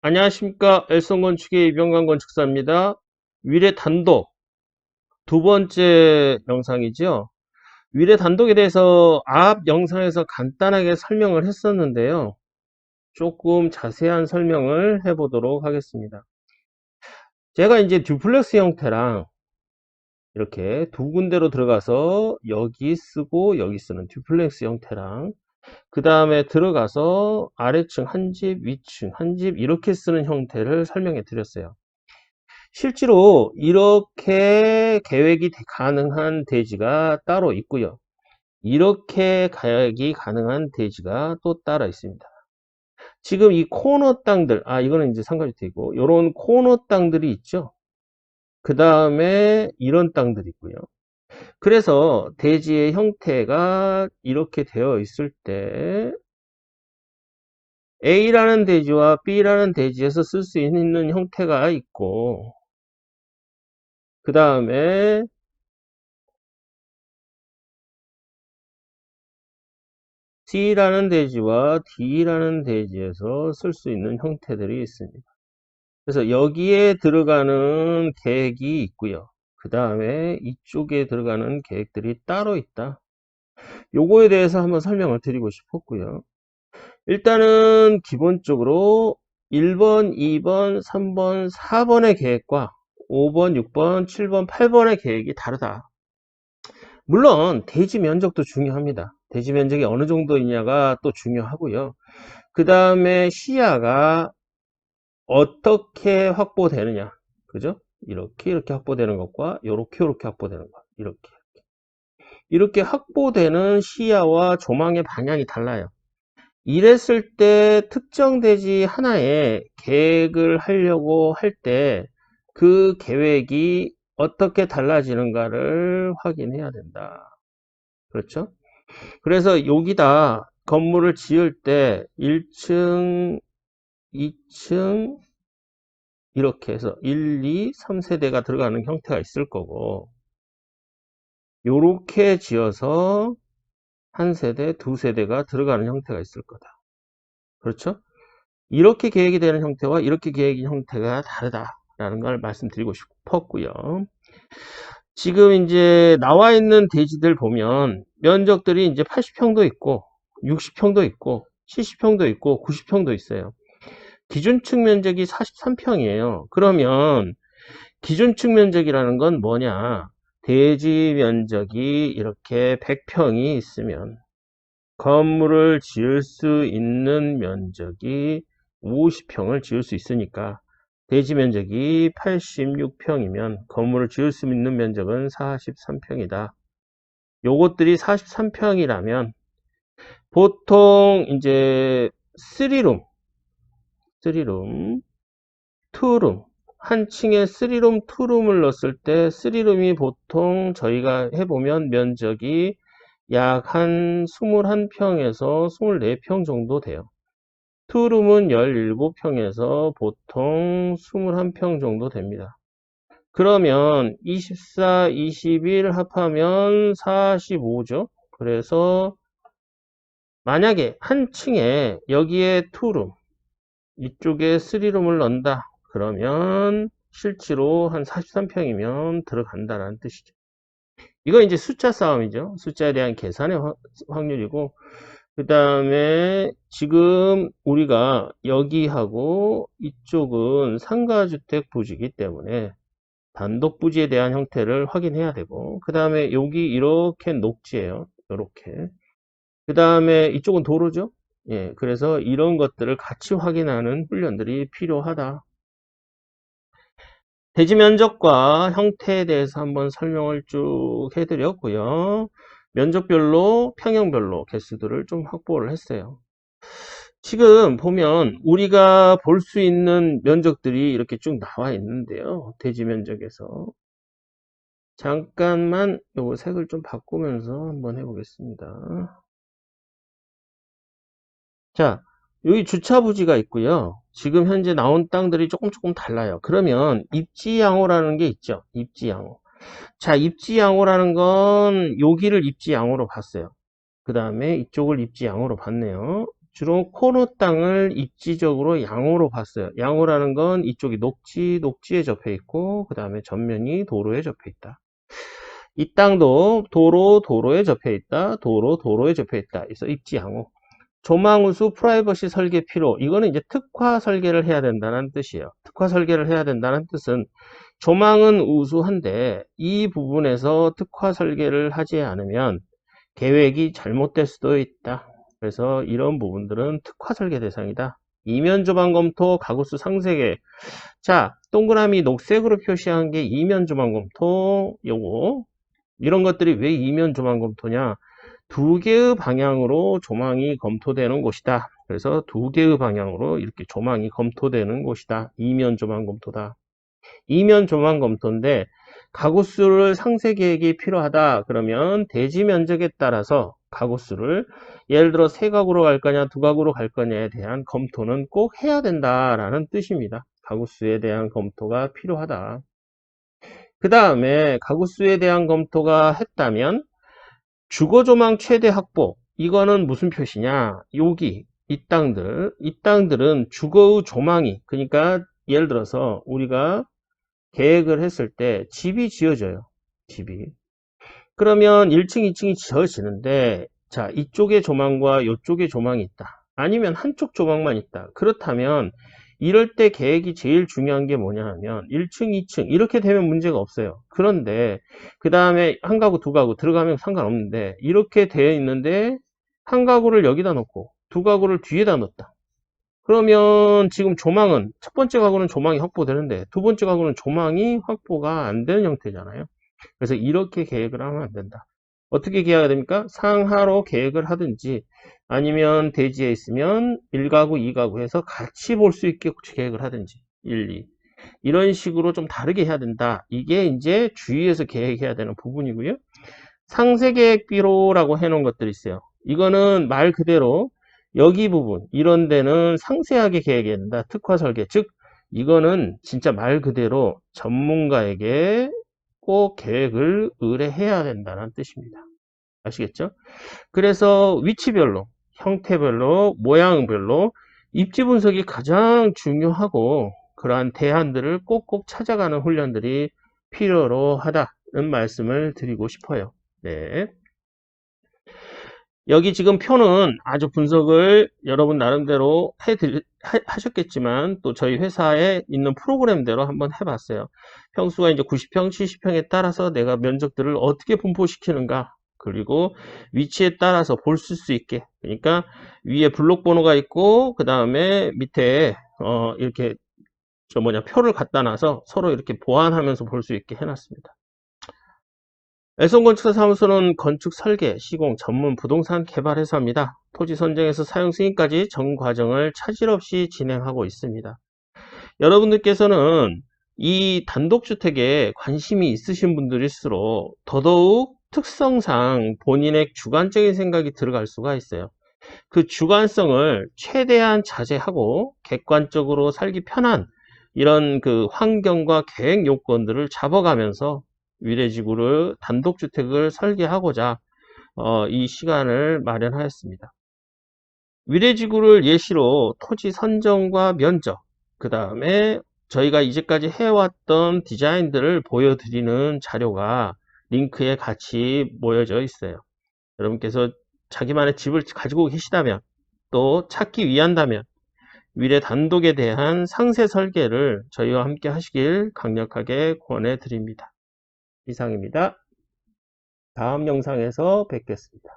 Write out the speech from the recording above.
안녕하십니까. 엘성건축의 이병관 건축사입니다. 위례 단독 두 번째 영상이죠. 위례 단독에 대해서 앞 영상에서 간단하게 설명을 했었는데요. 조금 자세한 설명을 해보도록 하겠습니다. 제가 이제 듀플렉스 형태랑 이렇게 두 군데로 들어가서 여기 쓰고 여기 쓰는 듀플렉스 형태랑 그 다음에 들어가서 아래층 한 집, 위층 한 집 이렇게 쓰는 형태를 설명해 드렸어요. 실제로 이렇게 계획이 가능한 대지가 따로 있고요. 이렇게 계획이 가능한 대지가 또 따로 있습니다. 지금 이 코너 땅들, 이거는 이제 상가주택이고, 요런 코너 땅들이 있죠. 그 다음에 이런 땅들이 있고요. 그래서 대지의 형태가 이렇게 되어 있을 때 A라는 대지와 B라는 대지에서 쓸 수 있는 형태가 있고, 그 다음에 C라는 대지와 D라는 대지에서 쓸 수 있는 형태들이 있습니다. 그래서 여기에 들어가는 계획이 있고요. 그 다음에 이쪽에 들어가는 계획들이 따로 있다. 요거에 대해서 한번 설명을 드리고 싶었고요. 일단은 기본적으로 1번, 2번, 3번, 4번의 계획과 5번, 6번, 7번, 8번의 계획이 다르다. 물론 대지 면적도 중요합니다. 대지 면적이 어느 정도이냐가 또 중요하고요. 그 다음에 시야가 어떻게 확보되느냐. 그죠? 이렇게 확보되는 것과 이렇게 확보되는 것. 이렇게 확보되는 시야와 조망의 방향이 달라요. 이랬을 때 특정 대지 하나에 계획을 하려고 할 때 그 계획이 어떻게 달라지는가를 확인해야 된다. 그렇죠? 그래서 여기다 건물을 지을 때 1층, 2층 이렇게 해서 1, 2, 3세대가 들어가는 형태가 있을 거고 요렇게 지어서 한 세대, 두 세대가 들어가는 형태가 있을 거다. 그렇죠? 이렇게 계획이 되는 형태와 이렇게 계획의 형태가 다르다라는 걸 말씀드리고 싶었고요. 지금 이제 나와 있는 대지들 보면 면적들이 이제 80평도 있고 60평도 있고 70평도 있고 90평도 있어요. 기준층 면적이 43평이에요. 그러면 기준층 면적이라는 건 뭐냐? 대지 면적이 이렇게 100평이 있으면 건물을 지을 수 있는 면적이 50평을 지을 수 있으니까 대지 면적이 86평이면 건물을 지을 수 있는 면적은 43평이다. 요것들이 43평이라면 보통 이제 3룸, 2룸, 한 층에 3룸, 2룸을 넣었을 때 3룸이 보통 저희가 해보면 면적이 약 한 21평에서 24평 정도 돼요. 투룸은 17평에서 보통 21평 정도 됩니다. 그러면 24, 21 합하면 45죠. 그래서 만약에 한 층에 여기에 투룸, 이쪽에 3룸을 넣는다. 그러면 실제로 한 43평이면 들어간다는 뜻이죠. 이거 이제 숫자 싸움이죠. 숫자에 대한 계산의 확률이고, 그 다음에 지금 우리가 여기하고 이쪽은 상가주택 부지이기 때문에 단독 부지에 대한 형태를 확인해야 되고, 그 다음에 여기 이렇게 녹지예요. 이렇게. 그 다음에 이쪽은 도로죠. 예, 그래서 이런 것들을 같이 확인하는 훈련들이 필요하다. 대지 면적과 형태에 대해서 한번 설명을 쭉 해드렸고요. 면적별로, 평형별로 개수들을 좀 확보를 했어요. 지금 보면 우리가 볼 수 있는 면적들이 이렇게 쭉 나와 있는데요. 대지 면적에서. 잠깐만 요거 색을 좀 바꾸면서 한번 해보겠습니다. 자, 여기 주차 부지가 있고요. 지금 현재 나온 땅들이 조금 달라요. 그러면 입지양호라는 게 있죠. 입지양호. 자, 입지양호라는 건 여기를 입지양호로 봤어요. 그 다음에 이쪽을 입지양호로 봤네요. 주로 코너 땅을 입지적으로 양호로 봤어요. 양호라는 건 이쪽이 녹지에 접해 있고 그 다음에 전면이 도로에 접해 있다. 이 땅도 도로에 접해 있다. 도로에 접해 있다. 그래서 입지 양호. 조망우수 프라이버시 설계 필요. 이거는 이제 특화 설계를 해야 된다는 뜻이에요. 특화 설계를 해야 된다는 뜻은 조망은 우수한데 이 부분에서 특화 설계를 하지 않으면 계획이 잘못될 수도 있다. 그래서 이런 부분들은 특화 설계 대상이다. 이면 조망 검토, 가구수 상세계. 자, 동그라미 녹색으로 표시한 게 이면 조망 검토. 요거 이런 것들이 왜 이면 조망 검토냐? 두 개의 방향으로 조망이 검토되는 곳이다. 그래서 두 개의 방향으로 이렇게 조망이 검토되는 곳이다. 이면 조망 검토다. 이면 조망 검토인데 가구수를 상세 계획이 필요하다. 그러면 대지 면적에 따라서 가구수를 예를 들어 세 가구로 갈 거냐 두 가구로 갈 거냐에 대한 검토는 꼭 해야 된다라는 뜻입니다. 가구수에 대한 검토가 필요하다. 그 다음에 가구수에 대한 검토가 했다면 주거조망 최대 확보. 이거는 무슨 표시냐? 여기 이 땅들은 주거의 조망이, 그러니까 예를 들어서 우리가 계획을 했을 때 집이 지어져요. 집이. 그러면 1층, 2층이 지어지는데 자, 이쪽에 조망과 이쪽에 조망이 있다. 아니면 한쪽 조망만 있다. 그렇다면 이럴 때 계획이 제일 중요한 게 뭐냐 하면 1층, 2층 이렇게 되면 문제가 없어요. 그런데 그 다음에 한 가구, 두 가구 들어가면 상관없는데 이렇게 되어 있는데 한 가구를 여기다 놓고 두 가구를 뒤에다 놓았다. 그러면 지금 조망은 첫 번째 가구는 조망이 확보되는데 두 번째 가구는 조망이 확보가 안 되는 형태잖아요. 그래서 이렇게 계획을 하면 안 된다. 어떻게 계획해야 됩니까? 상하로 계획을 하든지 아니면 대지에 있으면 1가구, 2가구 해서 같이 볼 수 있게 계획을 하든지 1, 2 이런 식으로 좀 다르게 해야 된다. 이게 이제 주의해서 계획해야 되는 부분이고요. 상세계획비로라고 해놓은 것들이 있어요. 이거는 말 그대로 여기 부분 이런 데는 상세하게 계획해야 된다. 특화 설계. 즉 이거는 진짜 말 그대로 전문가에게 꼭 계획을 의뢰해야 된다는 뜻입니다. 아시겠죠? 그래서 위치별로, 형태별로, 모양별로 입지 분석이 가장 중요하고 그러한 대안들을 꼭꼭 찾아가는 훈련들이 필요로 하다는 말씀을 드리고 싶어요. 네. 여기 지금 표는 아주 분석을 여러분 나름대로 하셨겠지만 또 저희 회사에 있는 프로그램대로 한번 해봤어요. 평수가 이제 90평, 70평에 따라서 내가 면적들을 어떻게 분포시키는가, 그리고 위치에 따라서 볼 수 있게, 그러니까 위에 블록 번호가 있고 그 다음에 밑에 이렇게 표를 갖다 놔서 서로 이렇게 보완하면서 볼 수 있게 해놨습니다. 엘손건축사 사무소는 건축 설계, 시공, 전문 부동산 개발 회사입니다. 토지 선정에서 사용 승인까지 전 과정을 차질 없이 진행하고 있습니다. 여러분들께서는 이 단독주택에 관심이 있으신 분들일수록 더더욱 특성상 본인의 주관적인 생각이 들어갈 수가 있어요. 그 주관성을 최대한 자제하고 객관적으로 살기 편한 이런 그 환경과 계획 요건들을 잡아가면서 위례지구를 단독주택을 설계하고자 이 시간을 마련하였습니다. 위례지구를 예시로 토지 선정과 면적, 그 다음에 저희가 이제까지 해왔던 디자인들을 보여드리는 자료가 링크에 같이 모여져 있어요. 여러분께서 자기만의 집을 가지고 계시다면 또 찾기 위한다면 위례 단독에 대한 상세 설계를 저희와 함께 하시길 강력하게 권해 드립니다. 이상입니다. 다음 영상에서 뵙겠습니다.